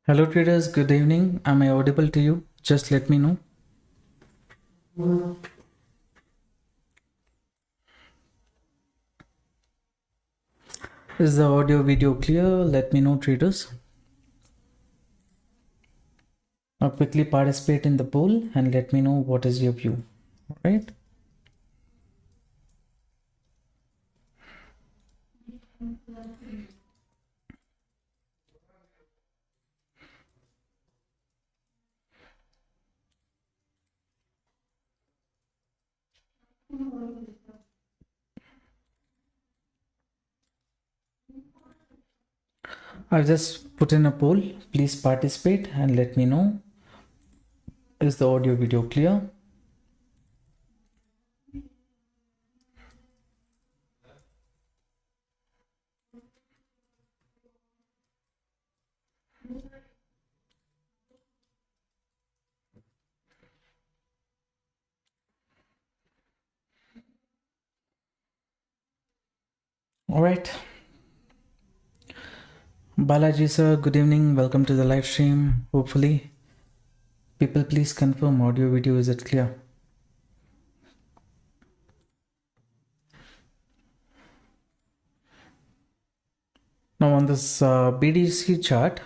Hello traders, good evening. Am I audible to you? Just let me know. Is the audio video clear? Let me know traders. Now quickly participate in the poll and let me know what is your view. Alright. I've just put in a poll. Please participate and let me know. Is the audio video clear? Alright. Balaji sir, good evening. Welcome to the live stream. Hopefully, people please confirm audio video, is it clear? Now on this BTC chart,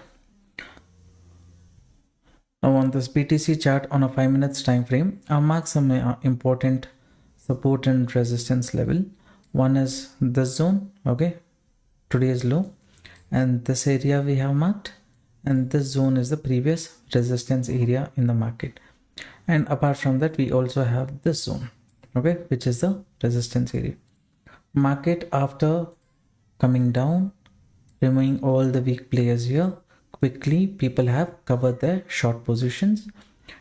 on a 5 minutes time frame, I'll mark some important support and resistance level. One is this zone, okay, today's low, and this area we have marked, and this zone is the previous resistance area in the market. And apart from that, we also have this zone, okay, which is the resistance area. Market, after coming down, removing all the weak players here, quickly people have covered their short positions,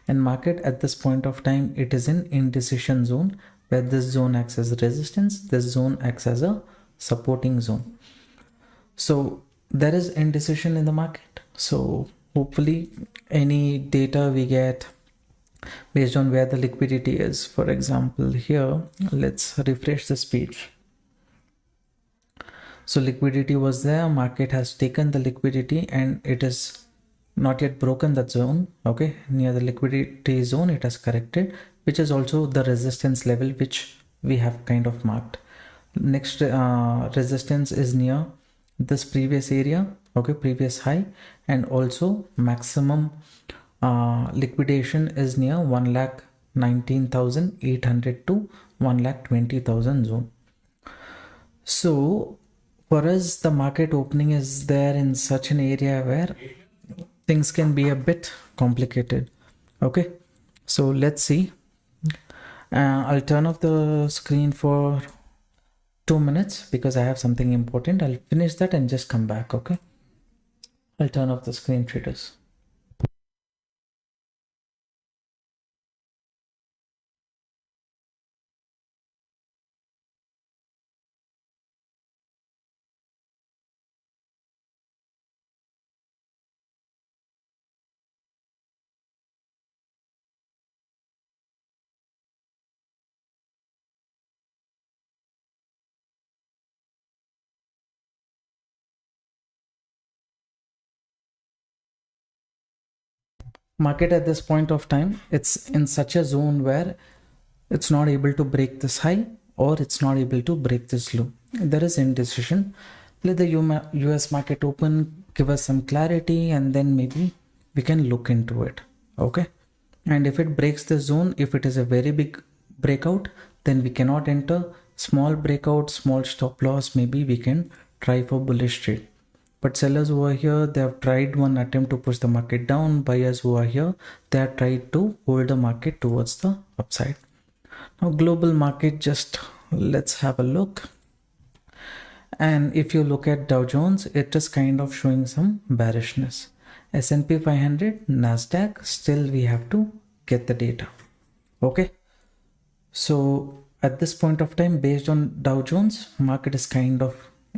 and market at this point of time, it is in indecision zone, where this zone acts as resistance, this zone acts as a supporting zone. So there is indecision in the market. So hopefully any data we get based on where the liquidity is, for example here, let's refresh this page. So liquidity was there, market has taken the liquidity and it is not yet broken that zone, okay, near the liquidity zone it has corrected, which is also the resistance level which we have kind of marked. Next resistance is near this previous area, okay, previous high, and also maximum liquidation is near 1,19,800 to 1,20,000 zone. So for us, the market opening is there in such an area where things can be a bit complicated. Okay, so let's see. I'll turn off the screen for 2 minutes because I have something important. I'll finish that and just come back. Okay, I'll turn off the screen, traders. Market at this point of time, it's in such a zone where it's not able to break this high or it's not able to break this low. There is indecision. Let the US market open, give us some clarity, and then maybe we can look into it. Okay, and if it breaks the zone, if it is a very big breakout, then we cannot enter. Small breakout, small stop loss, maybe we can try for bullish trade. But sellers over here, they have tried one attempt to push the market down. Buyers who are here, they have tried to hold the market towards the upside. Now global market, just let's have a look. And if you look at Dow Jones, it is kind of showing some bearishness. S&P 500, Nasdaq, still we have to get the data. Okay, so at this point of time, based on Dow Jones, market is kind of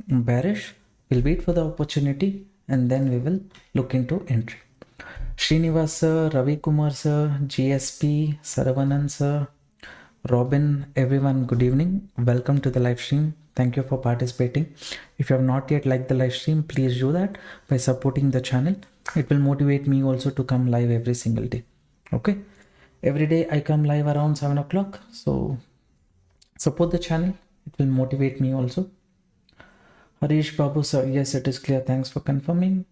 bearish. We'll wait for the opportunity and then we will look into entry. Srinivas sir, Ravi Kumar sir, GSP, Saravanan sir, Robin, everyone, good evening. Welcome to the live stream. Thank you for participating. If you have not yet liked the live stream, please do that by supporting the channel. It will motivate me also to come live every single day. Okay, every day I come live around 7 o'clock, so support the channel. It will motivate me also. Harish Babu sir, yes, it is clear. Thanks for confirming.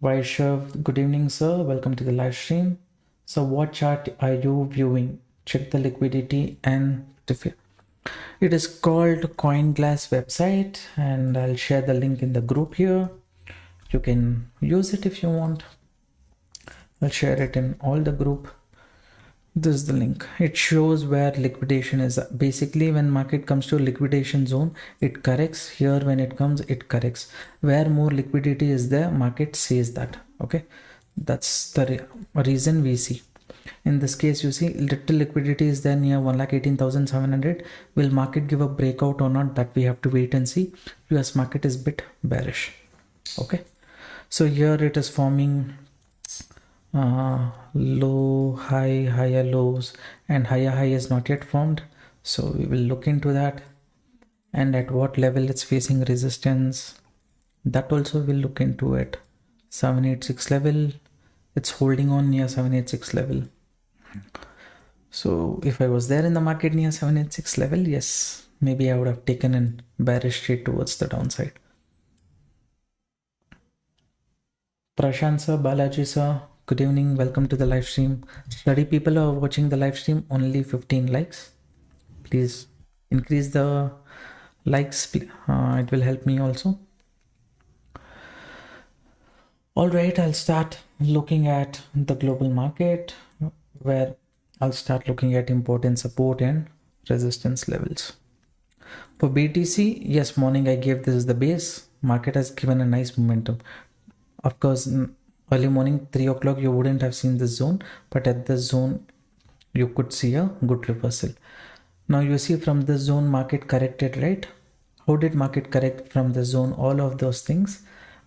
Vaishav, good evening sir, welcome to the live stream. So what chart are you viewing? Check the liquidity and it is called CoinGlass website, and I'll share the link in the group here. You can use it if you want. I'll share it in all the group. This is the link. It shows where liquidation is. Basically, when market comes to liquidation zone, it corrects. Here when it comes, it corrects. Where more liquidity is there, market says that. Okay, that's the reason we see. In this case, you see little liquidity is there near 1,18,700. Will market give a breakout or not? That we have to wait and see. US market is bit bearish. Okay, so here it is forming low, high, higher lows, and higher high is not yet formed. So we will look into that, and at what level it's facing resistance. That also we'll look into it. 786 level. It's holding on near 786 level. So if I was there in the market near 786 level, yes, maybe I would have taken in bearish trade towards the downside. Prashant sir, Balaji sir, good evening, welcome to the live stream. 30 people are watching the live stream, only 15 likes. Please increase the likes, it will help me also. All right, I'll start looking at the global market, where I'll start looking at important support and resistance levels. For BTC, yes, morning I gave this is the base. Market has given a nice momentum. Of course, early morning 3 o'clock you wouldn't have seen this zone, but at this zone you could see a good reversal. Now you see from this zone market corrected, right? How did market correct from the zone? All of those things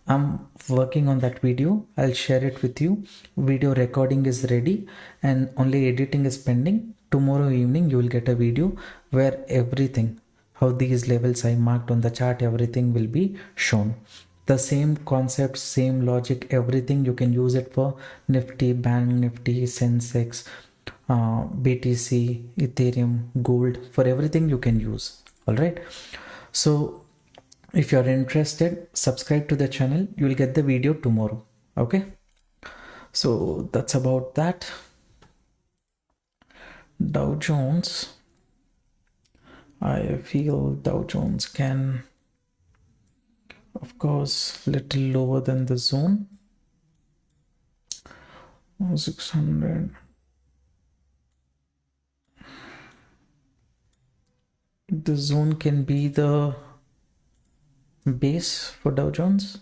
I'm working on that video. I'll share it with you. Video recording is ready and only editing is pending. Tomorrow evening you will get a video where everything, how these levels I marked on the chart, everything will be shown. The same concept, same logic, everything you can use it for Nifty, Bank Nifty, Sensex, BTC, Ethereum, gold. For everything you can use. All right. So if you're interested, subscribe to the channel. You will get the video tomorrow. Okay. So that's about that. Dow Jones. I feel Dow Jones can, of course, little lower than the zone. 600. The zone can be the base for Dow Jones.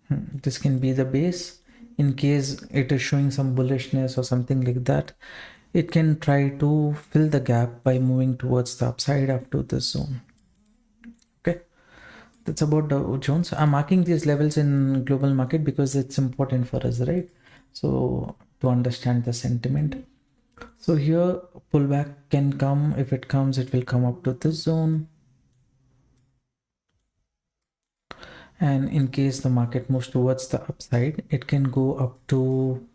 This can be the base. In case it is showing some bullishness or something like that, it can try to fill the gap by moving towards the upside up to this zone. Okay, that's about Dow Jones. I'm marking these levels in global market because it's important for us, right? So to understand the sentiment. So here pullback can come. If it comes, it will come up to this zone. And in case the market moves towards the upside, it can go up to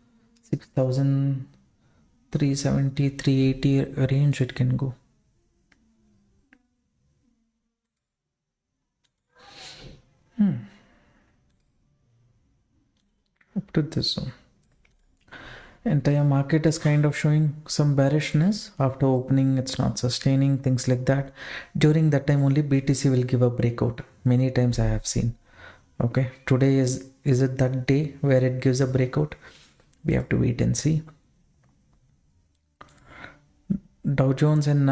6,370, 380 range. It can go. Up to this zone. Entire market is kind of showing some bearishness. After opening, it's not sustaining, things like that. During that time only BTC will give a breakout. Many times I have seen. Okay, today is it that day where it gives a breakout? We have to wait and see. Dow Jones and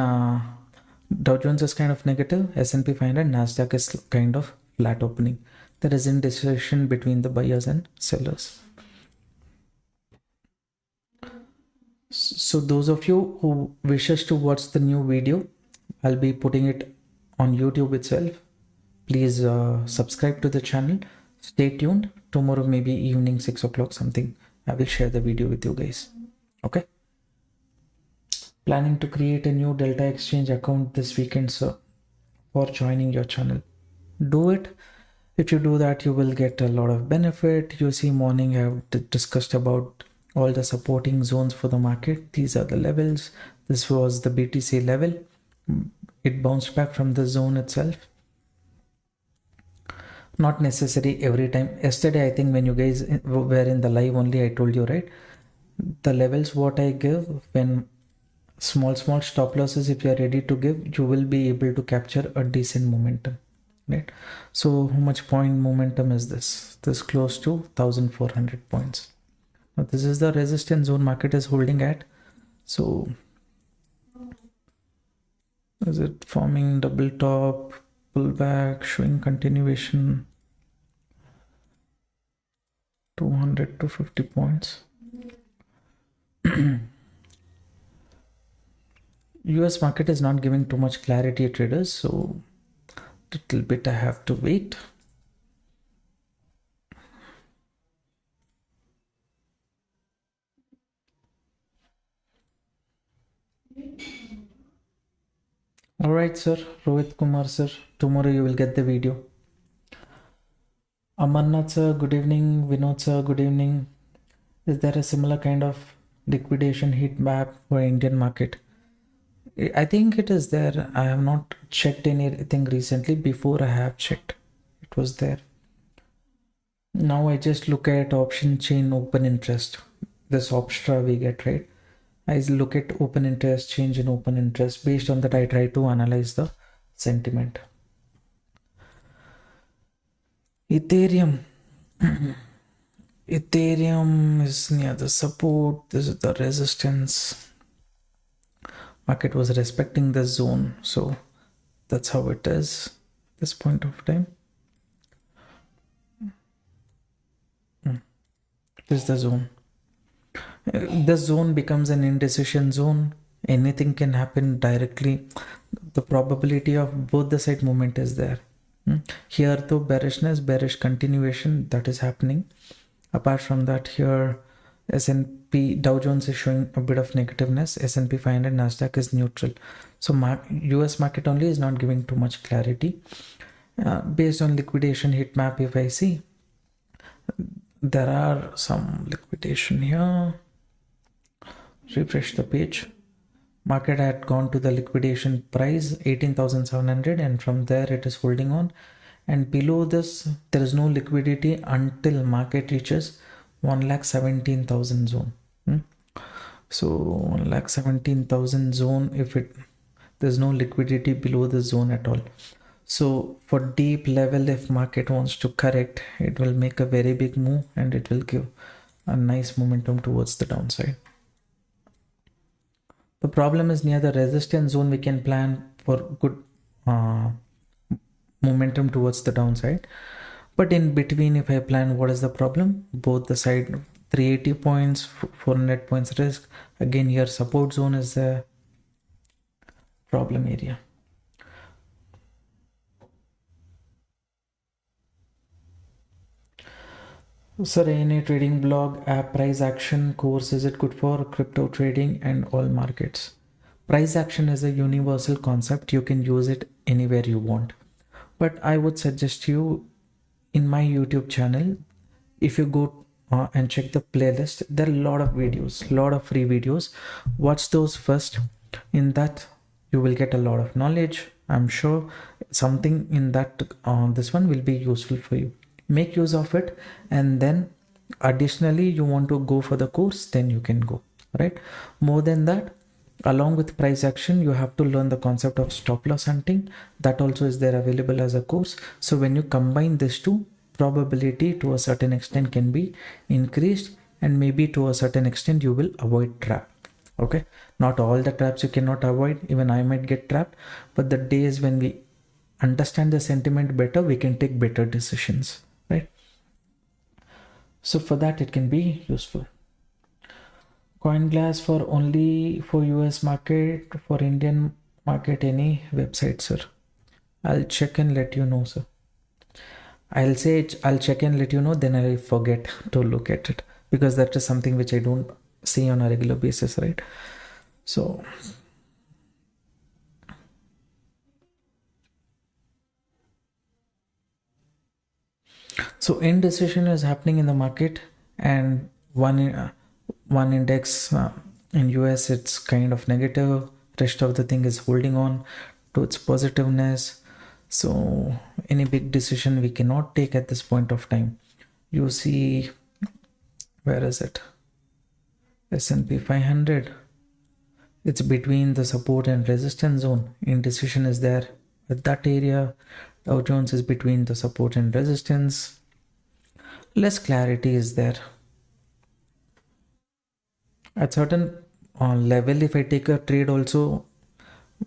Dow Jones is kind of negative. S&P 500, Nasdaq is kind of flat opening. There is indecision between the buyers and sellers. So those of you who wishes to watch the new video, I'll be putting it on YouTube itself. Please subscribe to the channel. Stay tuned. Tomorrow maybe evening 6 o'clock something, I will share the video with you guys. Okay. Planning to create a new Delta Exchange account this weekend, sir, for joining your channel. Do it. If you do that, you will get a lot of benefit. You see, morning I have discussed about all the supporting zones for the market. These are the levels. This was the BTC level. It bounced back from the zone itself. Not necessary every time. Yesterday, I think when you guys were in the live only, I told you, right? The levels what I give, when small stop losses, if you are ready to give, you will be able to capture a decent momentum, right? So how much point momentum is this? This close to 1400 points. Now this is the resistance zone market is holding at. So is it forming double top, pullback, showing continuation? 200 to 50 points. US market is not giving too much clarity, traders, so little bit I have to wait. All right, sir. Rohit Kumar, sir. Tomorrow you will get the video. Amarnath, sir. Good evening. Vinod, sir. Good evening. Is there a similar kind of liquidation heat map for Indian market? I think it is there. I have not checked anything recently. Before I have checked, it was there. Now I just look at option chain open interest. This Opstra we get, right? I look at open interest, change in open interest. Based on that, I try to analyze the sentiment. Ethereum. Ethereum is near the support. This is the resistance. Market was respecting the zone. So that's how it is at this point of time. This is the zone. The zone becomes an indecision zone. Anything can happen directly. The probability of both the side movement is there. Here though bearishness, bearish continuation, that is happening. Apart from that, here S&P Dow Jones is showing a bit of negativeness. S&P 500 Nasdaq is neutral. So US market only is not giving too much clarity. Based on liquidation heat map, if I see, there are some liquidation here. Refresh the page. Market had gone to the liquidation price 18,700 and from there it is holding on, and below this there is no liquidity until market reaches 1,17,000 zone. So 1,17,000 zone, if there's no liquidity below the zone at all. So for deep level, if market wants to correct, it will make a very big move and it will give a nice momentum towards the downside. The problem is near the resistance zone, we can plan for good momentum towards the downside. But in between, if I plan, what is the problem? Both the side, 380 points, 400 points risk. Again, here support zone is the problem area. Sir, ATradingblog app price action course, is it good for crypto trading and all markets? Price action is a universal concept. You can use it anywhere you want. But I would suggest you, in my YouTube channel, if you go and check the playlist, there are a lot of videos, lot of free videos. Watch those first. In that, you will get a lot of knowledge. I'm sure something in that, this one will be useful for you. Make use of it, and then additionally you want to go for the course, then you can go, right? More than that, along with price action, you have to learn the concept of stop loss hunting. That also is there available as a course. So when you combine these two, probability to a certain extent can be increased, and maybe to a certain extent you will avoid trap. Okay, not all the traps you cannot avoid. Even I might get trapped, but the days when we understand the sentiment better, we can take better decisions, right? So for that, it can be useful. CoinGlass for only for US market, for Indian market, any website, sir? I'll check and let you know, sir. I'll say I'll check and let you know, then I'll forget to look at it, because that is something which I don't see on a regular basis, right? So indecision is happening in the market, and one index in US it's kind of negative. Rest of the thing is holding on to its positiveness. So any big decision we cannot take at this point of time. You see, where is it? S&P 500. It's between the support and resistance zone. Indecision is there at that area. Dow Jones is between the support and resistance. Less clarity is there. At certain level, if I take a trade also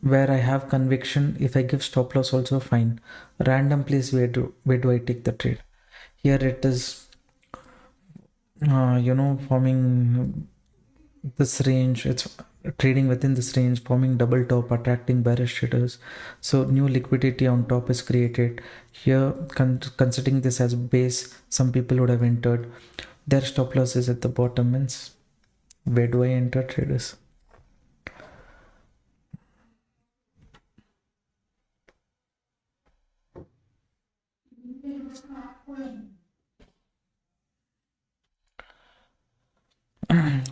where I have conviction, if I give stop loss also fine. Random place, where do I take the trade? Here it is, forming this range. It's trading within this range, forming double top, attracting bearish traders. So new liquidity on top is created. Here, considering this as base, some people would have entered. Their stop loss is at the bottom. Means where do I enter, traders?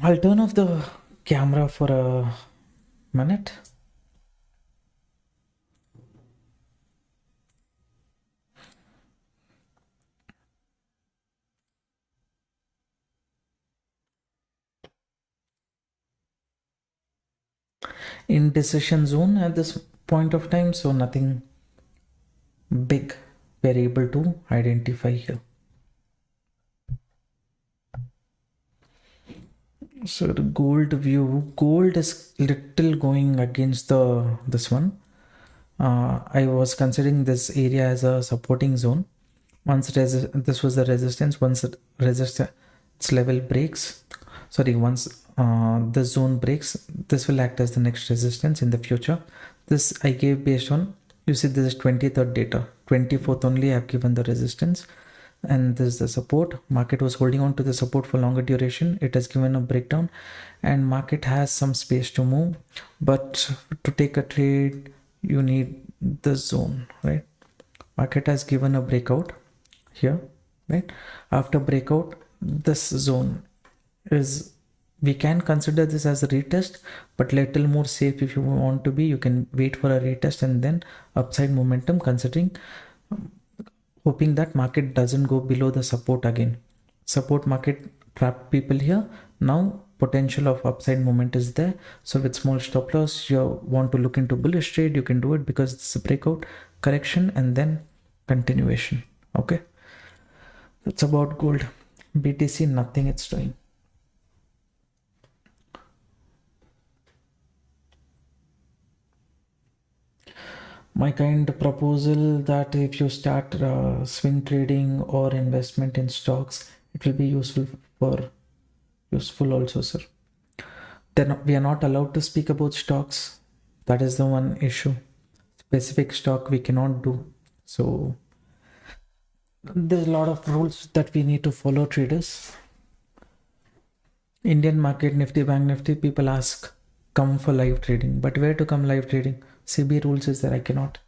I'll turn off the camera for a minute. Indecision zone at this point of time, so nothing big we're able to identify here. So the gold view, gold is little going against this one. I was considering this area as a supporting zone. Once this was the resistance, once resistance level breaks, once this zone breaks, this will act as the next resistance in the future. This I gave based on, you see this is 23rd data, 24th only I have given the resistance, and this is the support. Market was holding on to the support for longer duration. It has given a breakdown and market has some space to move, but to take a trade you need this zone, right? Market has given a breakout here, right? After breakout, this zone is, we can consider this as a retest, but little more safe if you want to be, you can wait for a retest and then upside momentum, considering hoping that market doesn't go below the support again. Support market trapped people here. Now potential of upside movement is there. So with small stop loss, you want to look into bullish trade, you can do it because it's a breakout, correction, and then continuation. Okay, that's about gold. BTC, nothing it's doing. My kind of proposal that if you start swing trading or investment in stocks, it will be useful also, sir. Then we are not allowed to speak about stocks. That is the one issue. Specific stock we cannot do. So there's a lot of rules that we need to follow, traders. Indian market, Nifty, Bank Nifty, people ask, come for live trading. But where to come live trading? CB rules is that I cannot.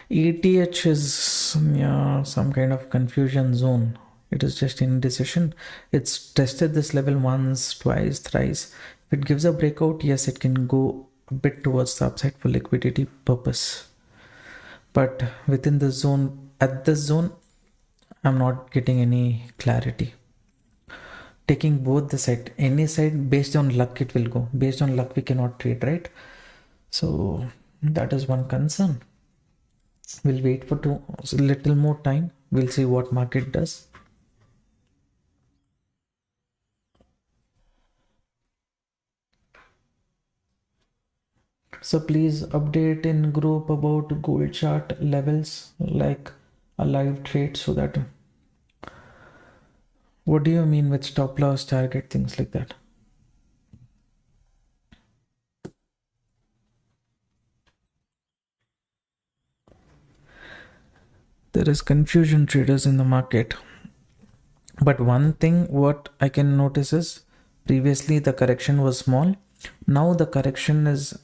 ETH is some kind of confusion zone. It is just indecision. It's tested this level once, twice, thrice. If it gives a breakout, yes, it can go a bit towards the upside for liquidity purpose. But within the zone, at this zone, I'm not getting any clarity. Taking both the side, any side, based on luck it will go. Based on luck we cannot trade, right? So that is one concern. We'll wait for a little more time. We'll see what market does. So please update in group about gold chart levels, like a live trade, so that. What do you mean with stop loss, target, things like that? There is confusion, traders, in the market. But one thing what I can notice is Previously the correction was small, now the correction is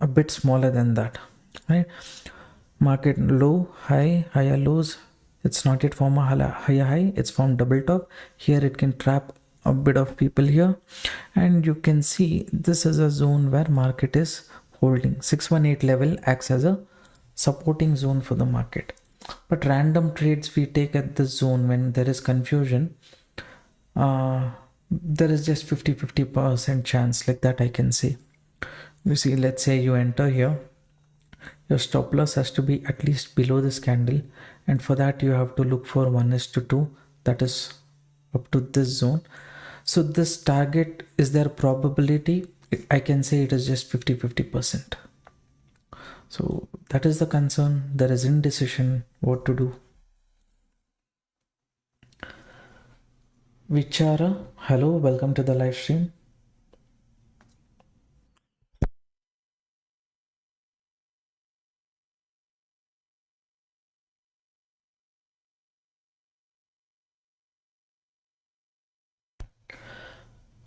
a bit smaller than that, right? Market low, high, higher lows. It's not yet form a higher high, it's formed double top. Here it can trap a bit of people here, and you can see this is a zone where market is holding. 618 level acts as a supporting zone for the market. But random trades we take at this zone when there is confusion, there is just 50% chance, like that I can say. You see, let's say you enter here, your stop loss has to be at least below this candle, and for that you have to look for 1:2, that is up to this zone. So this target, is there probability? I can say it is just 50%. So that is the concern. There is indecision what to do. Vichara, hello, welcome to the live stream.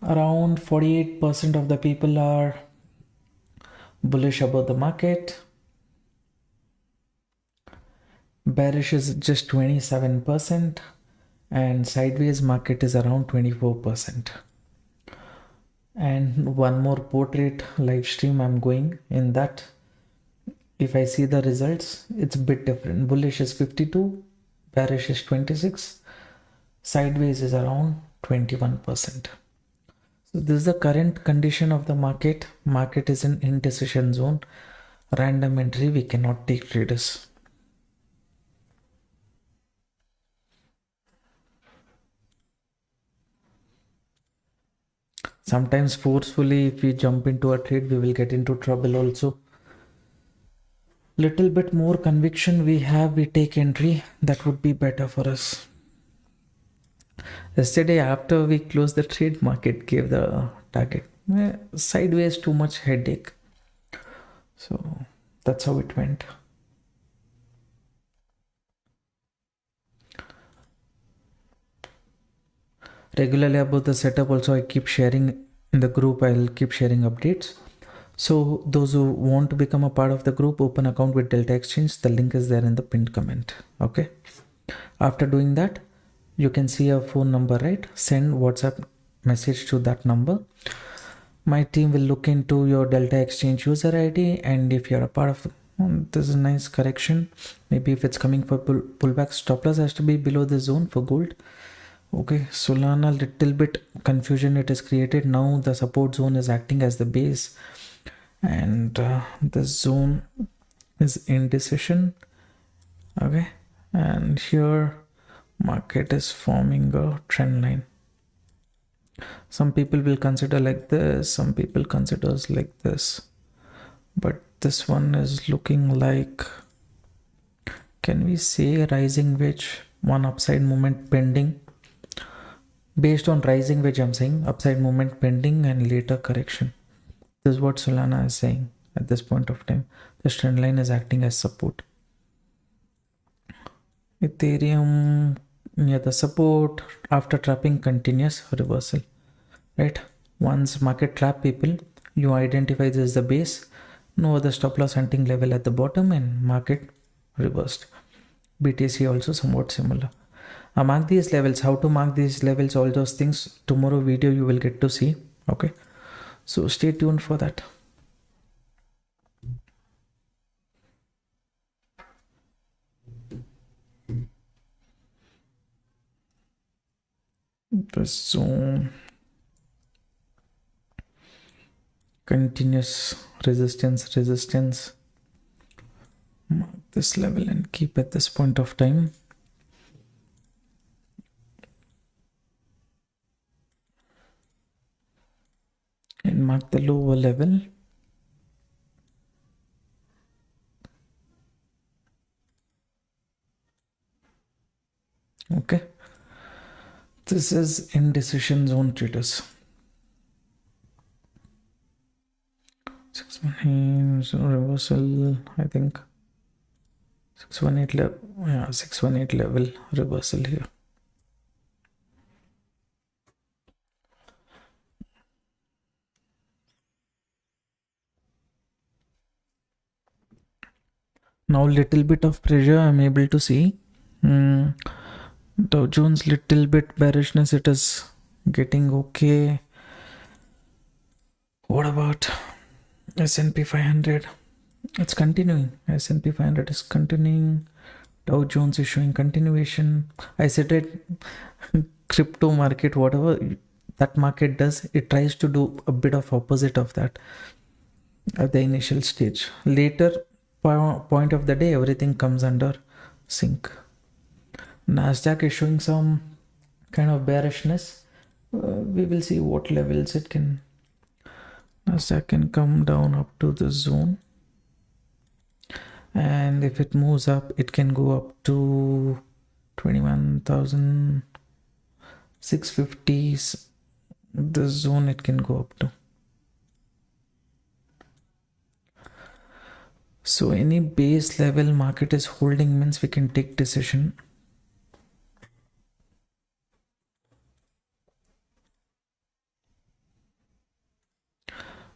Around 48% of the people are bullish about the market. Bearish is just 27%, and sideways market is around 24%. And one more portrait live stream I'm going in that. If I see the results, it's a bit different. Bullish is 52, bearish is 26, sideways is around 21%. So this is the current condition of the market. Market is in indecision zone. Random entry, we cannot take traders. Sometimes forcefully, if we jump into a trade, we will get into trouble also. Little bit more conviction we have, we take entry, that would be better for us. Yesterday after we closed the trade, market gave the target. Sideways, too much headache. So that's how it went. Regularly about the setup also I keep sharing in the group. I'll keep sharing updates. So those who want to become a part of the group, open account with Delta Exchange. The link is there in the pinned comment. Okay. After doing that, you can see a phone number, right? Send WhatsApp message to that number. My team will look into your Delta Exchange user ID, and if you're a part of this is a nice correction. Maybe if it's coming for pullback, stop loss has to be below the zone for gold. Okay, Solana, little bit confusion it is created. Now the support zone is acting as the base, and the zone is indecision. Okay, and here market is forming a trend line. Some people will consider like this, some people considers like this, but this one is looking like, can we say rising wedge, one upside movement pending. Based on rising wedge, I'm saying upside movement pending and later correction. This is what Solana is saying at this point of time. The trend line is acting as support. Ethereum near the support, after trapping continuous reversal, right? Once market trap people, you identify this as the base, no other stop loss hunting level at the bottom, and market reversed. BTC also somewhat similar. Mark these levels, how to mark these levels, all those things, tomorrow video you will get to see. Okay, so stay tuned for that. The zone, continuous resistance, mark this level and keep at this point of time. And mark the lower level. Okay, this is indecision zone traders. 618 reversal, I think 618 level, yeah, 618 level reversal here. Now little bit of pressure I'm able to see. Dow Jones little bit bearishness, it is getting okay. What about S&P 500? It's continuing. S&P 500 is continuing. Dow Jones is showing continuation. I said it, crypto market, whatever that market does, it tries to do a bit of opposite of that at the initial stage. Later point of the day, everything comes under sync. Nasdaq is showing some kind of bearishness. We will see what levels it can. Nasdaq can come down up to the zone, and if it moves up, it can go up to 21,650s. The zone it can go up to. So any base level market is holding means we can take decision.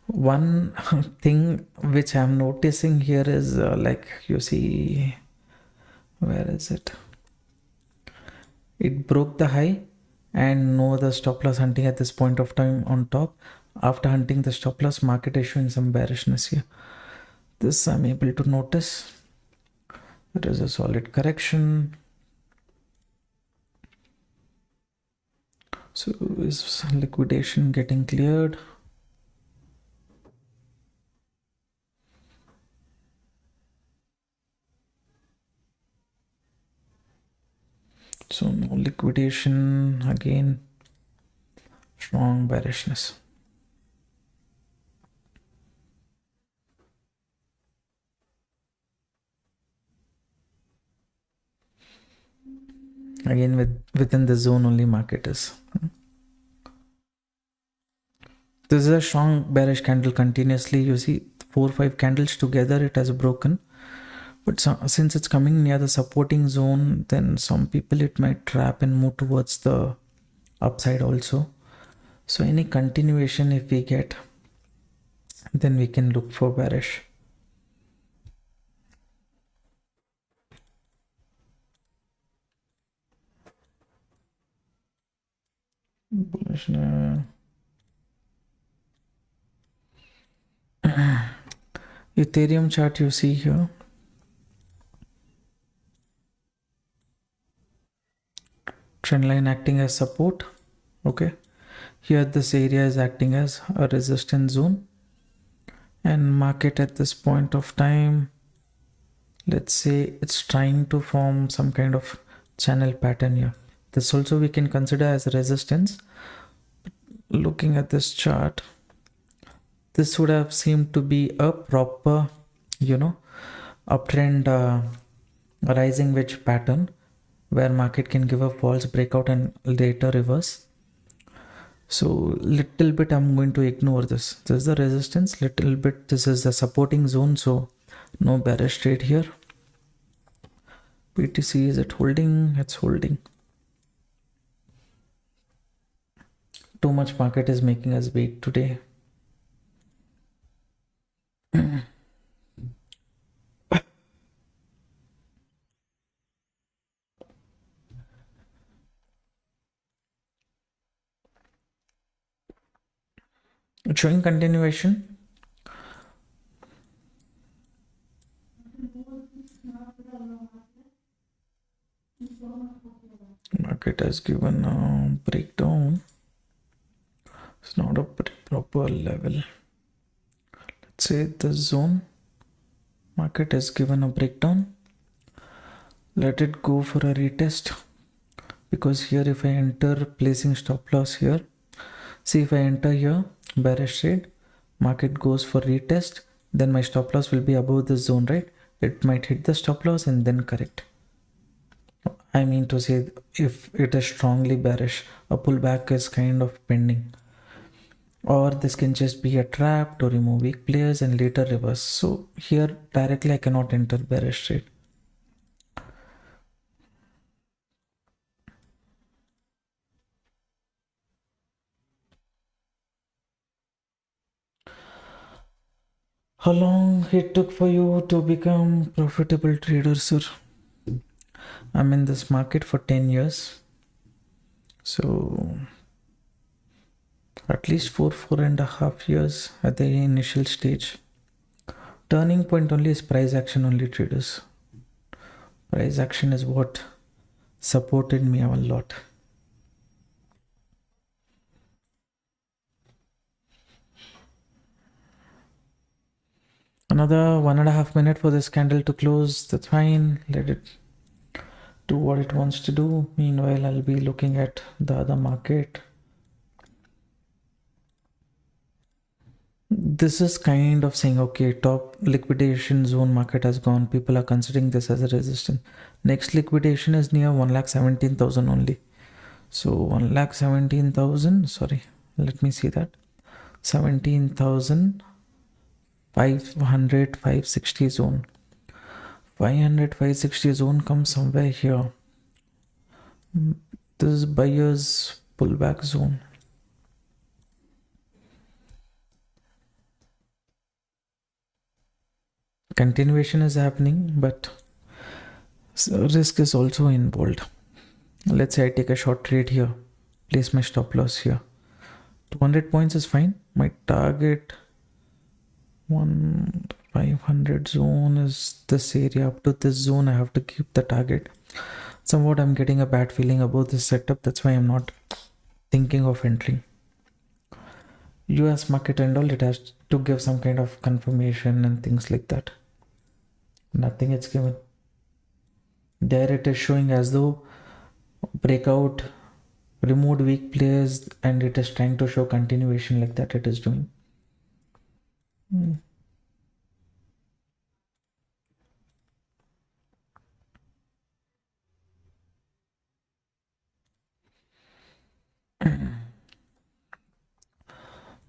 One thing which I'm noticing here is like you see, where is it? It broke the high and no other stop loss hunting at this point of time on top. After hunting the stop loss, market is showing some bearishness here. This I'm able to notice. It is a solid correction. So is liquidation getting cleared? So no liquidation, again strong bearishness. Again within the zone only market is. This is a strong bearish candle continuously. You see 4-5 candles together it has broken. But since it's coming near the supporting zone, then some people it might trap and move towards the upside also. So any continuation if we get, then we can look for bearish. Bullish. Ethereum chart you see here. Trend line acting as support. Okay. Here this area is acting as a resistance zone. And market at this point of time, let's say it's trying to form some kind of channel pattern here. This also we can consider as resistance. Looking at this chart, this would have seemed to be a proper, uptrend rising wedge pattern where market can give a false breakout and later reverse. So little bit I'm going to ignore this. This is the resistance, little bit this is the supporting zone, so no bearish trade here. BTC, is it holding? It's holding. Too much market is making us wait today. It's showing continuation. Market has given a breakdown. It's not a proper level. Let's say the zone. Market has given a breakdown. Let it go for a retest. Because here if I enter placing stop loss here, see if I enter here bearish trade, market goes for retest, then my stop loss will be above this zone, right? It might hit the stop loss and then correct. I mean to say, if it is strongly bearish, a pullback is kind of pending. Or this can just be a trap to remove weak players and later reverse. So here directly I cannot enter bearish trade. How long it took for you to become profitable trader, sir? I'm in this market for 10 years. So at least 4.5 years at the initial stage. Turning point only is price action only, traders. Price action is what supported me a lot. Another 1.5 minutes for this candle to close. That's fine. Let it do what it wants to do. Meanwhile, I'll be looking at the other market. This is kind of saying, okay, top liquidation zone market has gone. People are considering this as a resistance. Next liquidation is near 1,17,000 only. So 1,17,000, sorry, let me see that. 17,500, 560 zone. 500, 560 zone comes somewhere here. This is buyer's pullback zone. Continuation is happening, but risk is also involved. Let's say I take a short trade here, place my stop loss here. 200 points is fine. My target 500 zone is this area. Up to this zone I have to keep the target. Somewhat I'm getting a bad feeling about this setup. That's why I'm not thinking of entering. US market and all, it has to give some kind of confirmation and things like that. Nothing is given. There it is showing as though breakout, removed weak players, and it is trying to show continuation like that it is doing.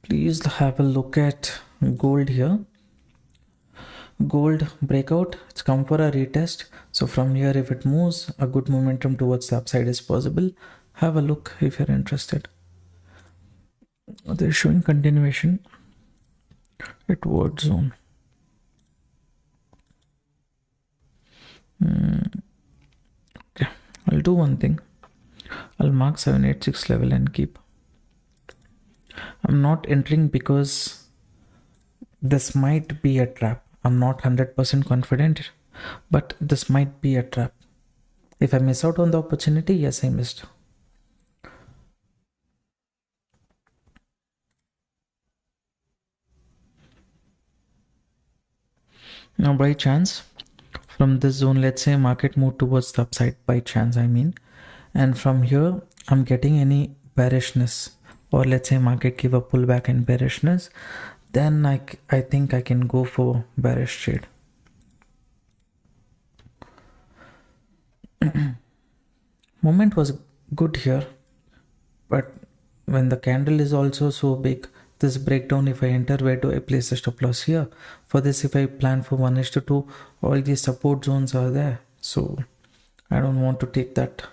Please have a look at gold here. Gold breakout, it's come for a retest. So from here, if it moves, a good momentum towards the upside is possible. Have a look if you're interested. They're showing continuation at what zone? Okay, I'll do one thing. I'll mark 786 level and keep. I'm not entering because this might be a trap. I'm not 100% confident, but this might be a trap. If I miss out on the opportunity, yes, I missed. Now, by chance, from this zone, let's say market move towards the upside, by chance, I mean, and from here, I'm getting any bearishness, or let's say market give a pullback in bearishness, then I think I can go for bearish trade. Moment was good here, but when the candle is also so big, this breakdown, if I enter, where do I place the stop loss here? For this, if I plan for 1:2, all these support zones are there, so I don't want to take that.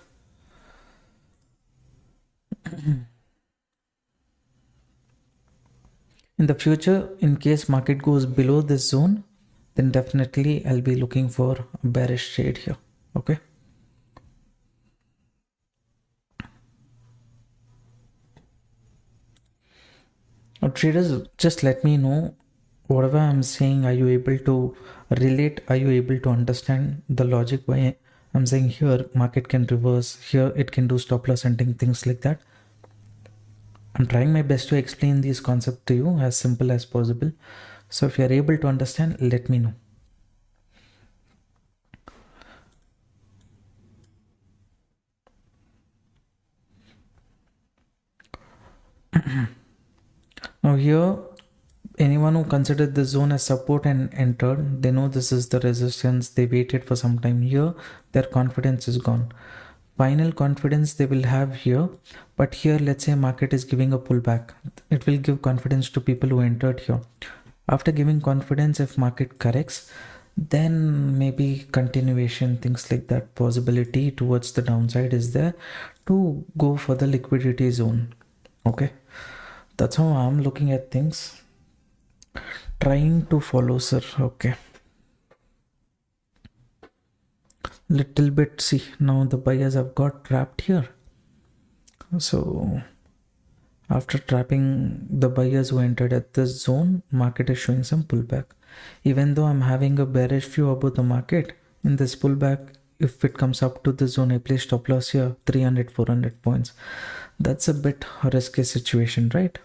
In the future, in case market goes below this zone, then definitely I'll be looking for a bearish trade here. Okay. Now, traders, just let me know whatever I'm saying. Are you able to relate? Are you able to understand the logic why I'm saying here market can reverse, here it can do stop loss hunting, things like that? I'm trying my best to explain these concepts to you as simple as possible. So if you're able to understand, let me know. Now here, anyone who considered this zone as support and entered, they know this is the resistance. They waited for some time here. Their confidence is gone. Final confidence they will have here, but here let's say market is giving a pullback, it will give confidence to people who entered here. After giving confidence, if market corrects, then maybe continuation, things like that, possibility towards the downside is there to go for the liquidity zone. Okay, that's how I'm looking at things. Trying to follow, sir. Okay. Little bit. See, now the buyers have got trapped here. So after trapping the buyers who entered at this zone, market is showing some pullback. Even though I'm having a bearish view about the market, in this pullback, if it comes up to the zone, I place stop loss here, 300, 400 points. That's a bit risky situation, right?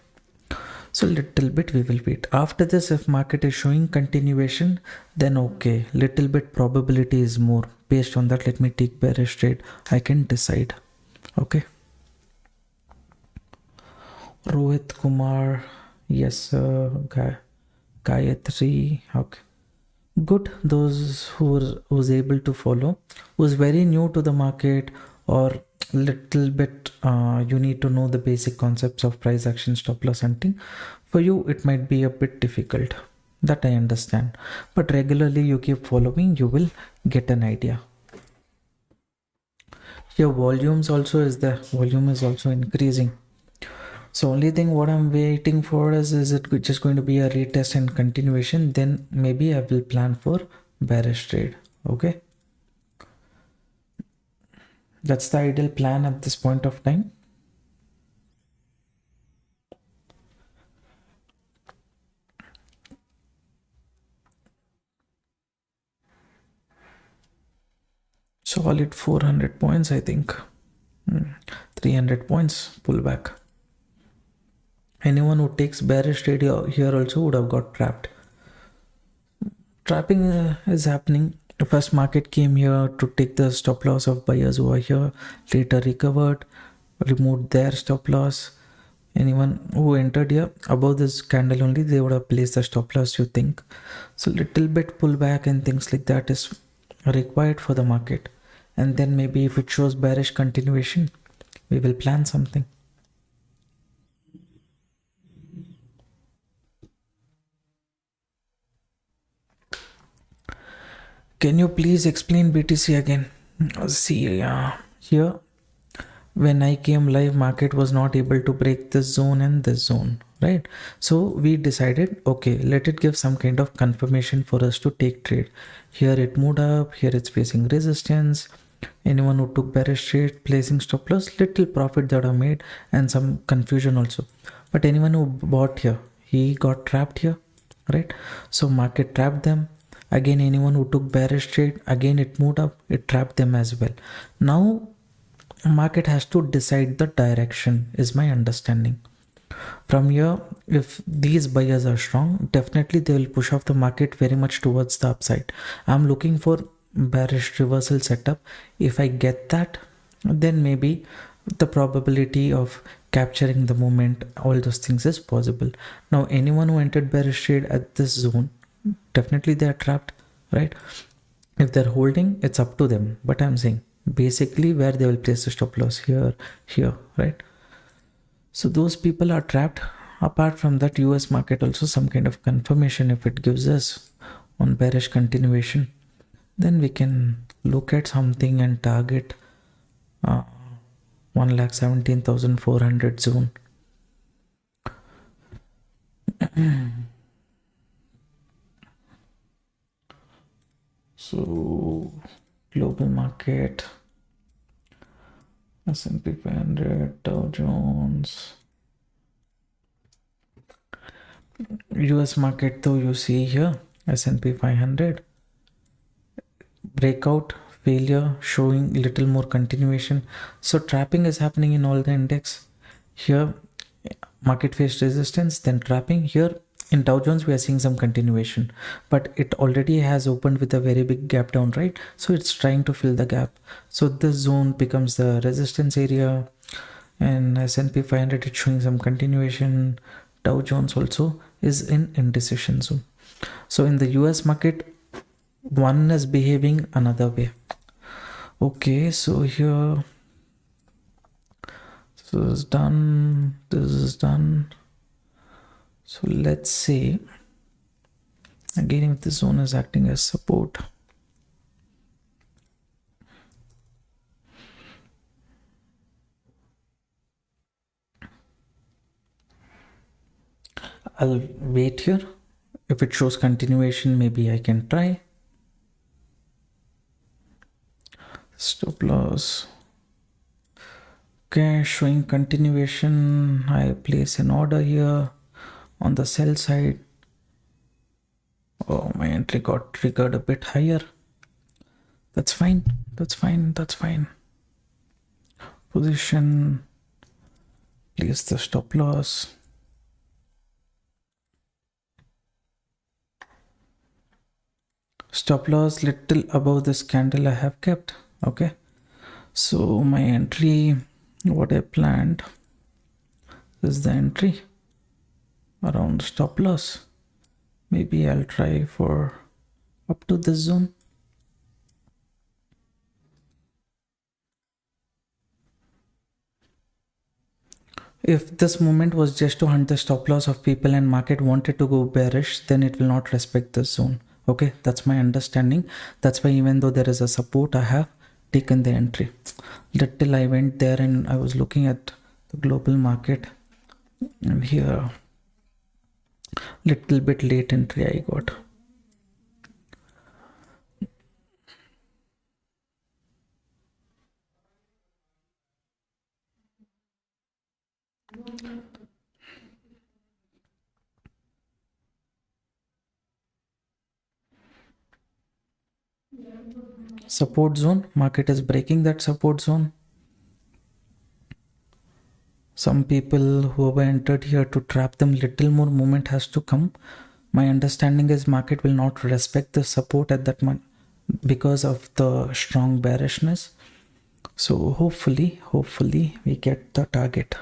So little bit we will wait. After this, if market is showing continuation, then okay, little bit probability is more. Based on that, let me take bearish trade. I can decide. Okay. Rohit Kumar, yes, Gayatri, okay. Good. Those who's able to follow, who's very new to the market, or little bit you need to know the basic concepts of price action, stop loss hunting. For you it might be a bit difficult, that I understand, but regularly you keep following, you will get an idea. Your volumes also is the volume is also increasing. So only thing what I'm waiting for is it just going to be a retest and continuation, then maybe I will plan for bearish trade. Okay, that's the ideal plan at this point of time. Solid 400 points, I think. 300 points pullback. Anyone who takes bearish trade here also would have got trapped. Trapping is happening. The first market came here to take the stop loss of buyers who are here, later recovered, removed their stop loss. Anyone who entered here above this candle only, they would have placed the stop loss, you think. So little bit pullback and things like that is required for the market. And then maybe if it shows bearish continuation, we will plan something. Can you please explain BTC again? See, here when I came live, market was not able to break this zone and this zone, right? So we decided, okay, let it give some kind of confirmation for us to take trade. Here it moved up, here it's facing resistance. Anyone who took bearish trade, placing stop loss, little profit that are made and some confusion also. But anyone who bought here, he got trapped here, right? So market trapped them. Again, anyone who took bearish trade, again it moved up, it trapped them as well. Now market has to decide the direction, is my understanding. From here, if these buyers are strong, definitely they will push off the market very much towards the upside. I'm looking for bearish reversal setup. If I get that, then maybe the probability of capturing the moment, all those things is possible. Now anyone who entered bearish trade at this zone, definitely they are trapped, right? If they're holding, it's up to them, but I'm saying basically where they will place the stop loss, here, right? So those people are trapped. Apart from that, US market also some kind of confirmation, if it gives us on bearish continuation, then we can look at something and target 1,17,400 zone. So global market, S&P 500, Dow Jones, US market though, you see here S&P 500 breakout, failure, showing little more continuation. So trapping is happening in all the index. Here market faced resistance, then trapping. Here in Dow Jones we are seeing some continuation, but it already has opened with a very big gap down, right? So it's trying to fill the gap. So this zone becomes the resistance area, and S&P 500 is showing some continuation. Dow Jones also is in indecision zone. So in the US market, one is behaving another way. Okay, so here, so this is done, this is done. So let's say again, if this zone is acting as support, I'll wait here. If it shows continuation, maybe I can try. Stop loss. Okay, showing continuation. I place an order here on the sell side. Oh, my entry got triggered a bit higher. That's fine. That's fine. That's fine. Position. Place the stop loss. Stop loss little above this candle I have kept. Okay. So my entry, what I planned is the entry around stop loss. Maybe I'll try for up to this zone. If this movement was just to hunt the stop loss of people and market wanted to go bearish, then it will not respect this zone. Okay, that's my understanding. That's why even though there is a support, I have taken the entry. Little I went there and I was looking at the global market, and here little bit late entry I got. Support zone, market is breaking that support zone. Some people who have entered here to trap them, little more movement has to come. My understanding is market will not respect the support at that moment because of the strong bearishness. So hopefully we get the target.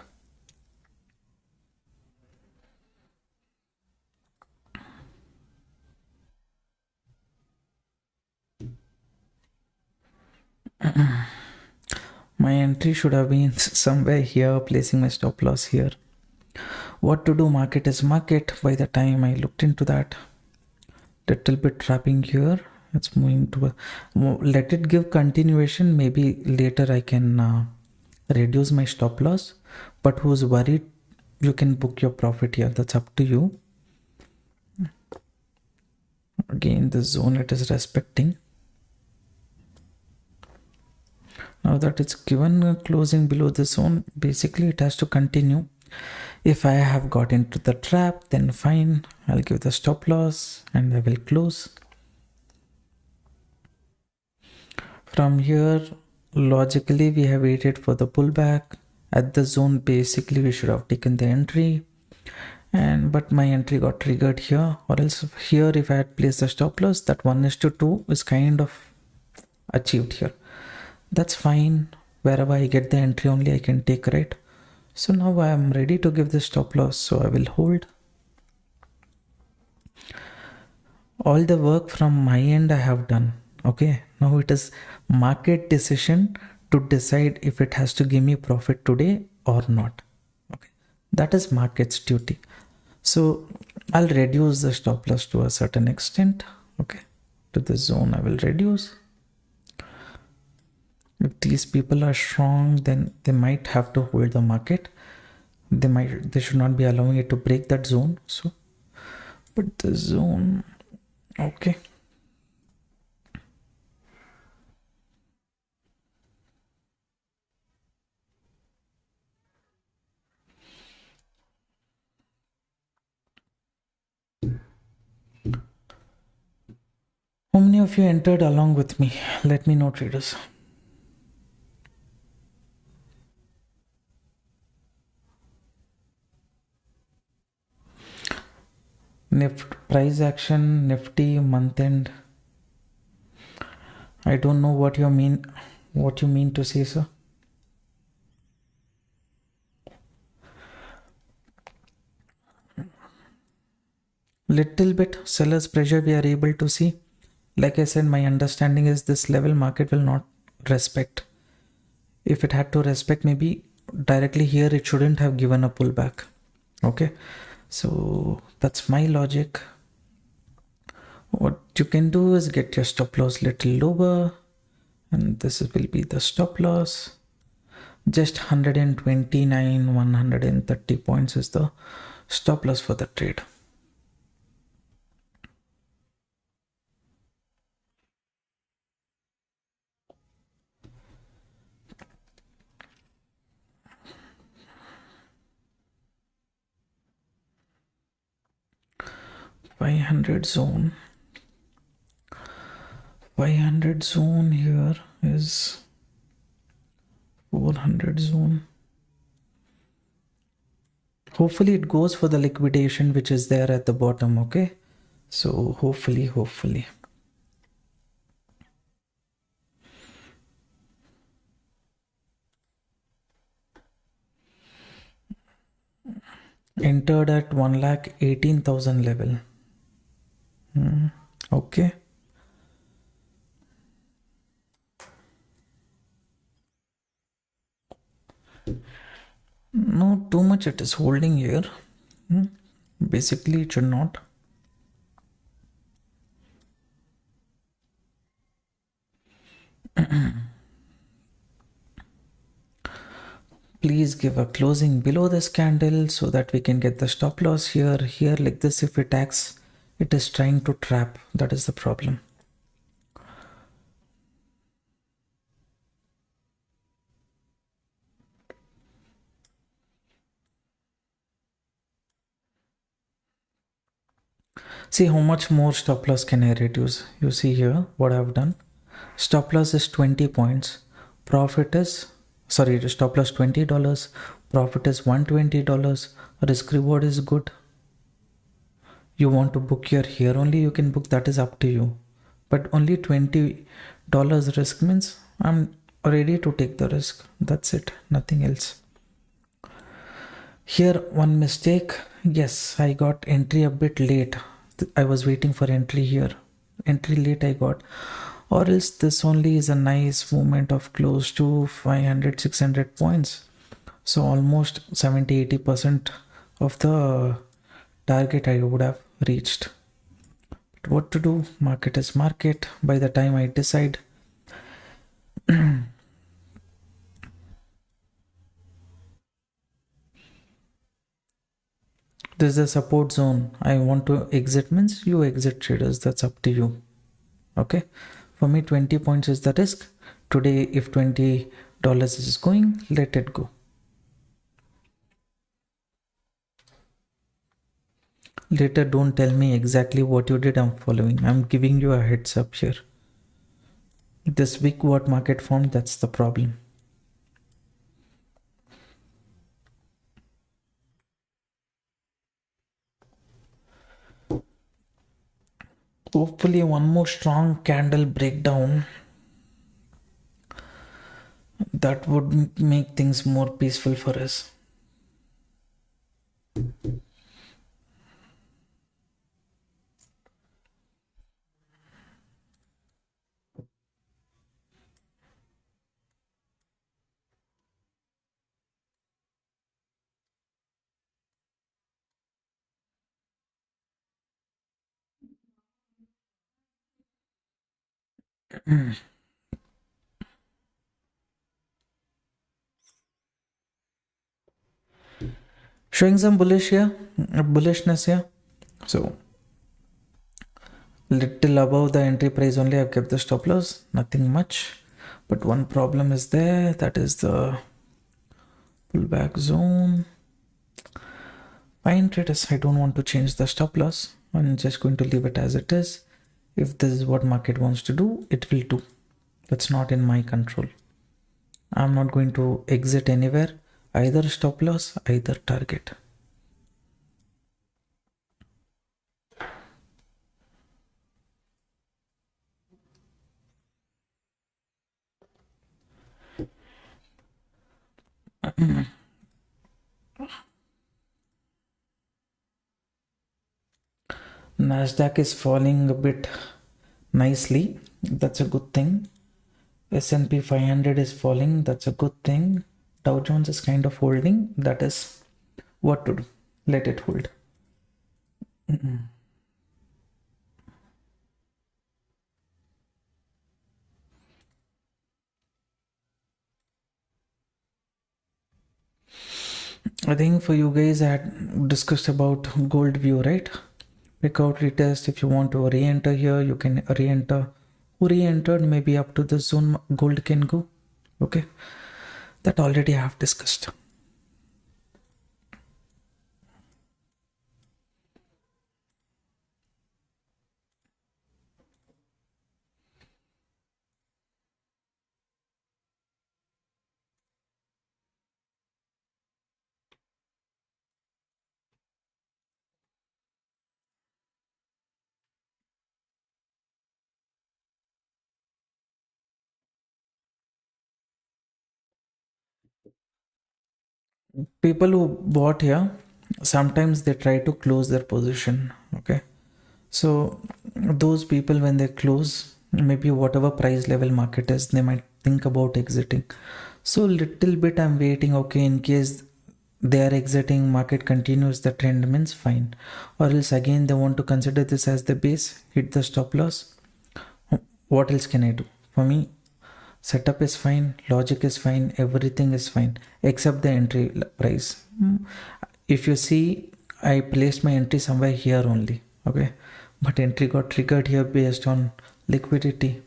My entry should have been somewhere here, placing my stop loss here. What to do? Market is market. By the time I looked into that, little bit trapping here. It's moving to let it give continuation. Maybe later I can reduce my stop loss. But who's worried? You can book your profit here. That's up to you. Again, the zone it is respecting. Now that it's given a closing below the zone, basically it has to continue. If I have got into the trap, then fine, I'll give the stop loss and I will close. From here, logically we have waited for the pullback. At the zone, basically we should have taken the entry, but my entry got triggered here, or else here if I had placed the stop loss, that 1:2 is kind of achieved here. That's fine. Wherever I get the entry only I can take, right? So now I am ready to give the stop loss, so I will hold. All the work from my end I have done. Okay, now it is market decision to decide if it has to give me profit today or not. Okay, that is market's duty. So I'll reduce the stop loss to a certain extent. Okay, to the zone I will reduce. If these people are strong, then they might have to hold the market. They should not be allowing it to break that zone. So, but the zone, okay. How many of you entered along with me? Let me know, traders. Price action, Nifty, month end. I don't know what you mean to say, sir. Little bit seller's pressure we are able to see. Like I said, my understanding is this level market will not respect. If it had to respect, maybe directly here it shouldn't have given a pullback. Okay, so that's my logic. What you can do is get your stop loss little lower, and this will be the stop loss. Just 129, 130 points is the stop loss for the trade. 500 zone. 500 zone here is 400 zone. Hopefully it goes for the liquidation which is there at the bottom. Okay, so hopefully entered at 1,18,000 level. Okay, no too much it is holding here. Basically it should not. Please give a closing below this candle so that we can get the stop loss here. Here like this, if it acts, it is trying to trap. That is the problem. See how much more stop loss can I reduce. You see here what I've done. Stop loss is 20 points. Profit is, sorry, stop loss $20. Profit is $120. Risk reward is good. You want to book here only, you can book, that is up to you. But only $20 risk means I'm ready to take the risk. That's it, nothing else. Here one mistake. Yes, I got entry a bit late. I was waiting for entry here. Entry late I got. Or else this only is a nice movement of close to 500-600 points. So almost 70-80% of the target I would have reached. But what to do? Market is market. By the time I decide this is a support zone, I want to exit, means you exit, traders, that's up to you. Okay, for me 20 points is the risk. Today if $20 is going, let it go. Later don't tell me exactly what you did. I'm following, I'm giving you a heads up here. This week what market formed, that's the problem. Hopefully one more strong candle breakdown, that would make things more peaceful for us. Showing some bullishness here. So little above the entry price only I've kept the stop loss, nothing much. But one problem is there, that is the pullback zone. Fine traders, I don't want to change the stop loss. I'm just going to leave it as it is. If this is what market wants to do, it will do. That's not in my control. I'm not going to exit anywhere, either stop loss, either target. Nasdaq is falling a bit nicely, that's a good thing. S&P 500 is falling, that's a good thing. Dow Jones is kind of holding, that is what to do, let it hold. I think for you guys I had discussed about gold view, right? Pick out retest. If you want to re-enter here, you can re-enter. Who re-entered, maybe up to the zone gold can go. Okay, that already I have discussed. People who bought here, sometimes they try to close their position. Okay, so those people, when they close, maybe whatever price level market is, they might think about exiting. So little bit I'm waiting. Okay, in case they are exiting, market continues the trend, means fine. Or else again they want to consider this as the base, hit the stop loss. What else can I do? For me, setup is fine, logic is fine, everything is fine except the entry price. If you see, I placed my entry somewhere here only. Okay, but entry got triggered here based on liquidity.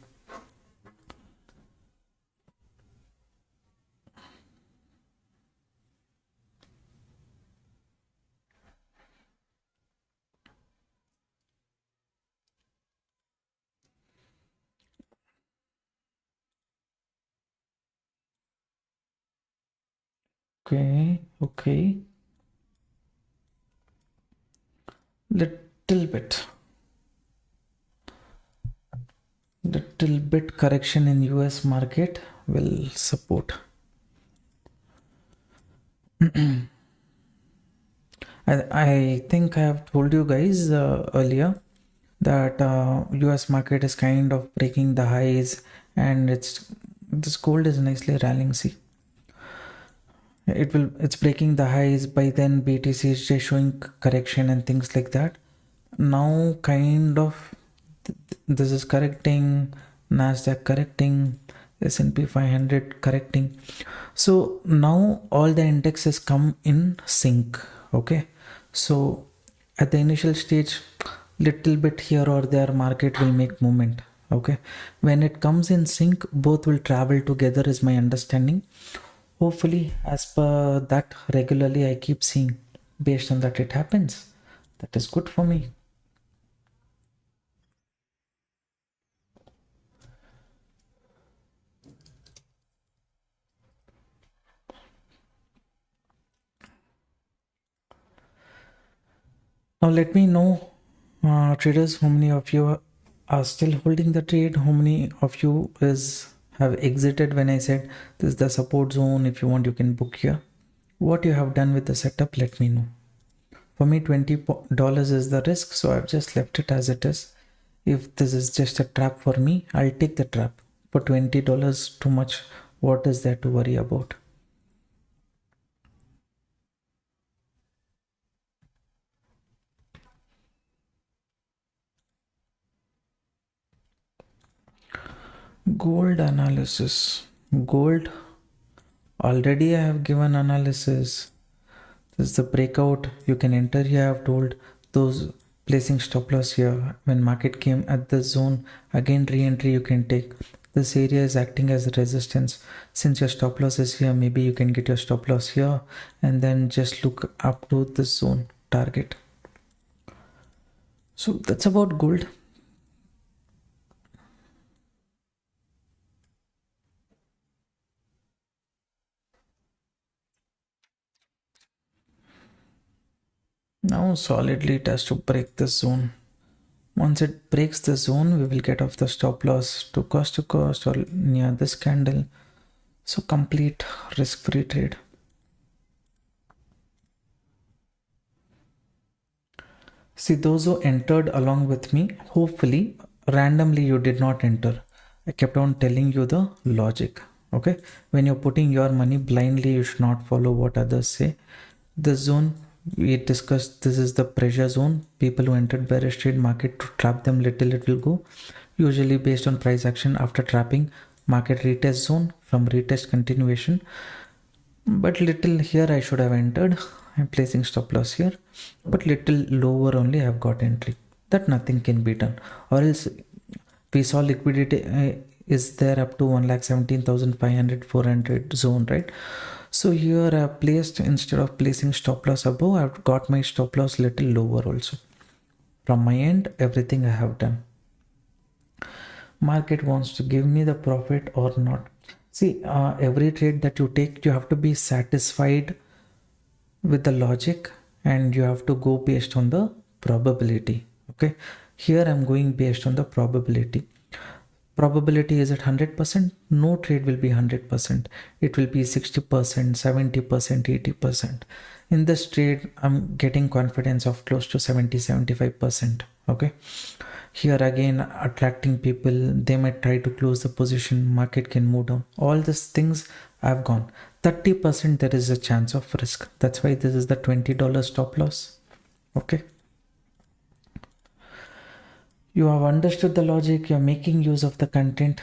Okay, little bit little bit correction in US market will support. I think I have told you guys earlier that US market is kind of breaking the highs, and this gold is nicely rallying. See, it's breaking the highs. By then BTC is just showing correction and things like that. Now kind of this is correcting, Nasdaq correcting, S&P 500 correcting. So now all the indexes come in sync. Okay, so at the initial stage, little bit here or there market will make movement. Okay, when it comes in sync, both will travel together is my understanding. Hopefully, as per that, regularly I keep seeing, based on that it happens. That is good for me. Now let me know, traders, how many of you are still holding the trade? How many of you have exited when I said this is the support zone? If you want, you can book here. What you have done with the setup, let me know. For me, $20 is the risk, so I've just left it as it is. If this is just a trap for me, I'll take the trap. For $20 too much, what is there to worry about? Gold analysis. Gold, already I have given analysis. This is the breakout. You can enter here. I have told those placing stop loss here. When market came at the zone, again re-entry you can take. This area is acting as a resistance. Since your stop loss is here, maybe you can get your stop loss here and then just look up to this zone target. So that's about gold. Now solidly it has to break this zone. Once it breaks the zone, we will get off the stop loss to cost or near this candle. So complete risk-free trade. See, those who entered along with me, hopefully randomly you did not enter. I kept on telling you the logic. Okay, when you're putting your money blindly, you should not follow what others say. This zone we discussed, this is the pressure zone. People who entered bearish trade market, to trap them little, it will go. Usually based on price action, after trapping, market retest zone, from retest continuation. But little here I should have entered. I'm placing stop loss here, but little lower only I have got entry. That nothing can be done. Or else we saw liquidity is there up to 1,17,500, 400 zone, right? So here I have placed, instead of placing stop loss above, I've got my stop loss little lower also. From my end, everything I have done. Market wants to give me the profit or not. See, every trade that you take, you have to be satisfied with the logic and you have to go based on the probability. Okay, here I'm going based on the probability. Probability is at 100%? No trade will be 100%. It will be 60%, 70%, 80%. In this trade, I'm getting confidence of close to 70, 75%. Okay. Here again, attracting people, they might try to close the position, market can move down. All these things I've gone. 30% there is a chance of risk. That's why this is the $20 stop loss. Okay. You have understood the logic, you're making use of the content.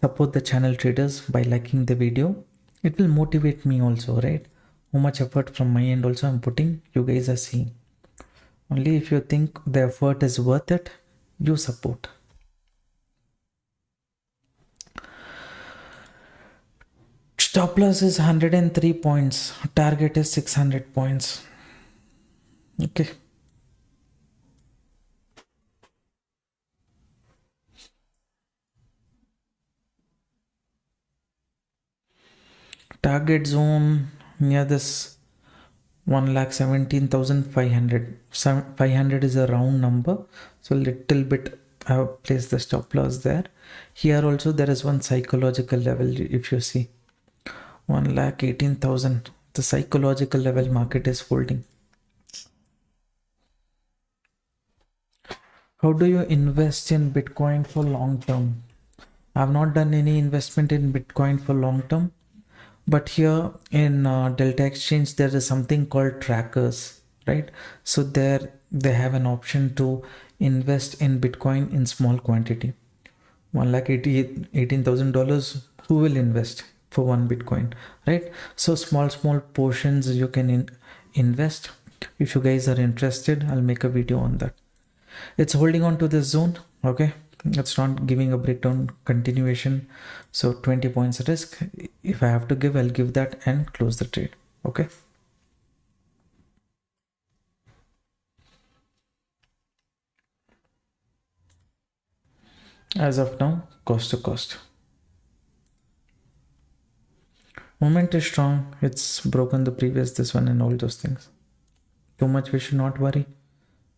Support the channel traders by liking the video. It will motivate me also, right? How much effort from my end also I'm putting, you guys are seeing. Only if you think the effort is worth it, you support. Stop loss is 103 points. Target is 600 points. Okay. Target zone near this 1,17,500. 500 is a round number. So little bit I have placed the stop loss there. Here also there is one psychological level if you see. 1,18,000. The psychological level market is holding. How do you invest in Bitcoin for long term? I have not done any investment in Bitcoin for long term, but here in Delta Exchange there is something called trackers, right? So there they have an option to invest in Bitcoin in small quantity. $1,18,000. Who will invest for one Bitcoin, right? So small portions you can invest. If you guys are interested, I'll make a video on that. It's holding on to this zone. Okay, it's not giving a breakdown continuation, so 20 points risk. If I have to give, I'll give that and close the trade. Okay, as of now, cost to cost moment is strong. It's broken the previous this one and all those things. Too much we should not worry.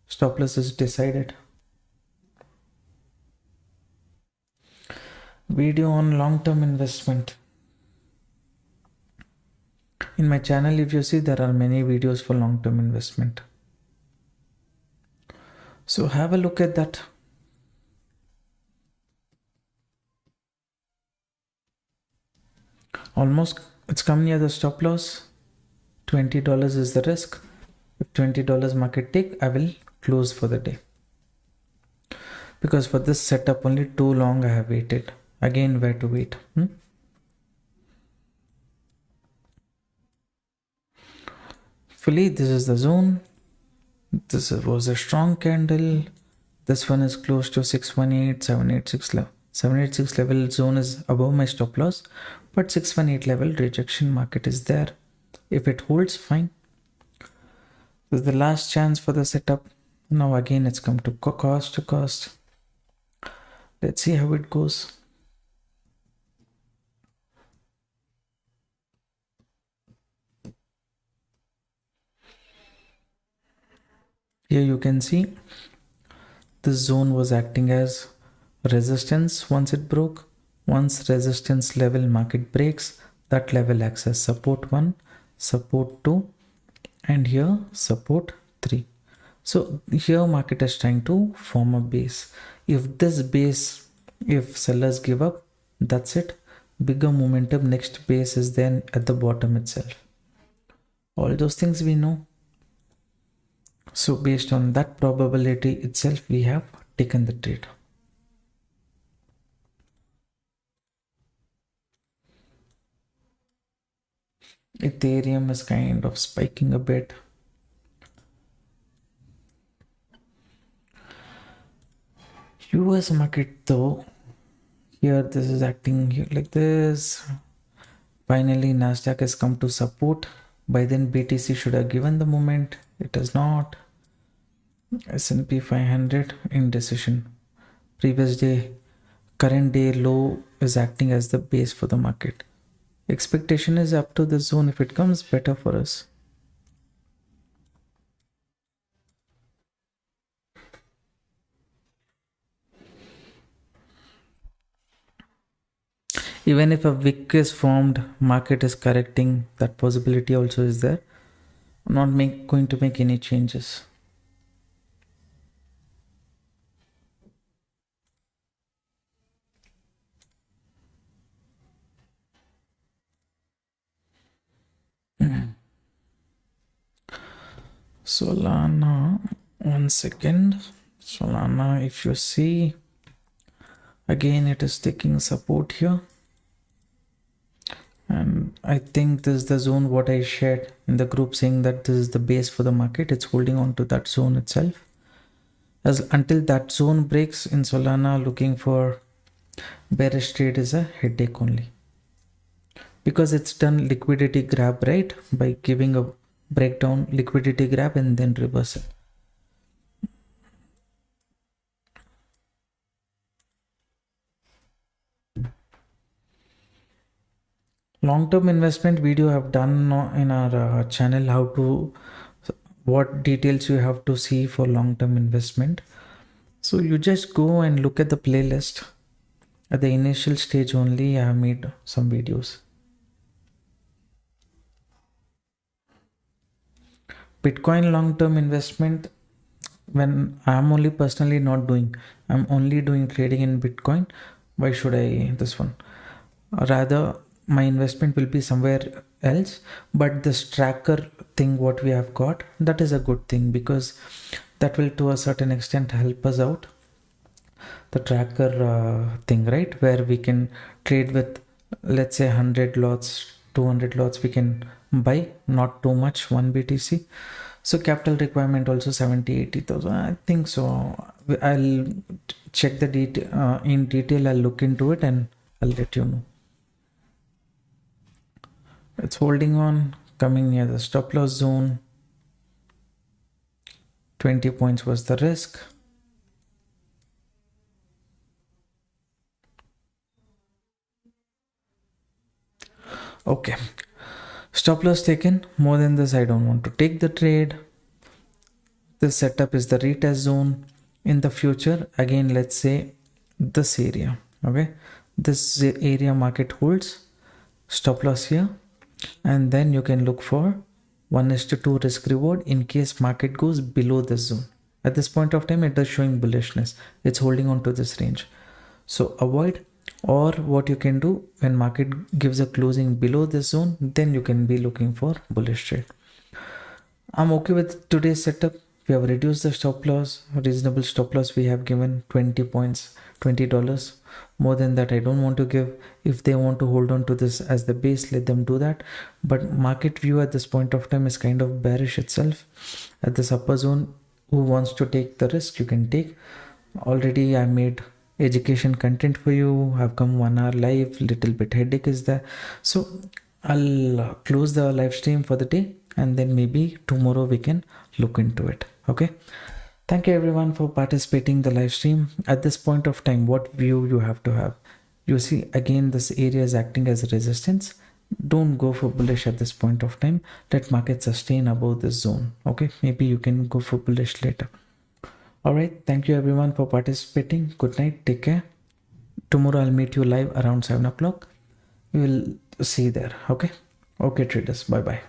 Stop loss is decided. Video on long-term investment. In my channel, if you see, there are many videos for long-term investment. So have a look at that. Almost it's come near the stop loss. $20 is the risk. If $20 market take, I will close for the day. Because for this setup only too long I have waited. Again, where to wait? Fully, this is the zone. This was a strong candle. This one is close to 618, 786 level. 786 level zone is above my stop loss, but 618 level rejection market is there. If it holds, fine. This is the last chance for the setup. Now again it's come to cost to cost. Let's see how it goes. Here you can see this zone was acting as resistance once it broke. Once resistance level market breaks, that level acts as support 1, support 2, and here support 3. So here market is trying to form a base. If this base, if sellers give up, that's it. Bigger momentum, next base is then at the bottom itself. All those things we know. So based on that probability itself, we have taken the trade. Ethereum is kind of spiking a bit. US market though, here this is acting here like this. Finally Nasdaq has come to support. By then BTC should have given the moment. It has not. S&P 500 indecision. Previous day, current day low is acting as the base for the market. Expectation is up to the zone. If it comes, better for us. Even if a wick is formed, market is correcting, that possibility also is there. I'm not going to make any changes. Solana, 1 second. Solana, if you see, again it is taking support here, and I think this is the zone what I shared in the group, saying that this is the base for the market. It's holding on to that zone itself. As until that zone breaks in Solana, looking for bearish trade is a headache only, because it's done liquidity grab, right, by giving a breakdown, liquidity grab, and then reversal. Long-term investment video I've done in our channel, how to, what details you have to see for long-term investment. So you just go and look at the playlist. At the initial stage only I have made some videos. Bitcoin long-term investment, when I'm only personally not doing, I'm only doing trading in Bitcoin. Why should I this one? Rather, my investment will be somewhere else, but this tracker thing what we have got, that is a good thing, because that will to a certain extent help us out. The tracker thing, right, where we can trade with, let's say 100 lots, 200 lots we can buy, not too much, 1 BTC. So capital requirement also 70,000-80,000, I think so. I'll check the detail in detail. I'll look into it and I'll let you know. It's holding on, coming near the stop loss zone. 20 points was the risk. Okay, stop loss taken. More than this I don't want to take the trade. This setup is the retest zone. In the future, again, let's say this area, okay, this area market holds, stop loss here, and then you can look for 1:2 risk reward in case market goes below this zone. At this point of time, it is showing bullishness. It's holding on to this range, so avoid. Or what you can do, when market gives a closing below this zone, then you can be looking for bullish trade. I'm okay with today's setup. We have reduced the stop loss, reasonable stop loss. We have given 20 points, $20. More than that I don't want to give. If they want to hold on to this as the base, let them do that. But market view at this point of time is kind of bearish itself. At this upper zone, who wants to take the risk, you can take. Already I made education content for you. I've come 1 hour live, little bit headache is there, so I'll close the live stream for the day, and then maybe tomorrow we can look into it. Okay, thank you everyone for participating the live stream. At this point of time, what view you have to have? You see, again, this area is acting as a resistance. Don't go for bullish at this point of time. Let market sustain above this zone. Okay, maybe you can go for bullish later. All right, thank you everyone for participating. Good night, take care. Tomorrow I'll meet you live around 7 o'clock. We will see you there. Okay, traders, bye bye.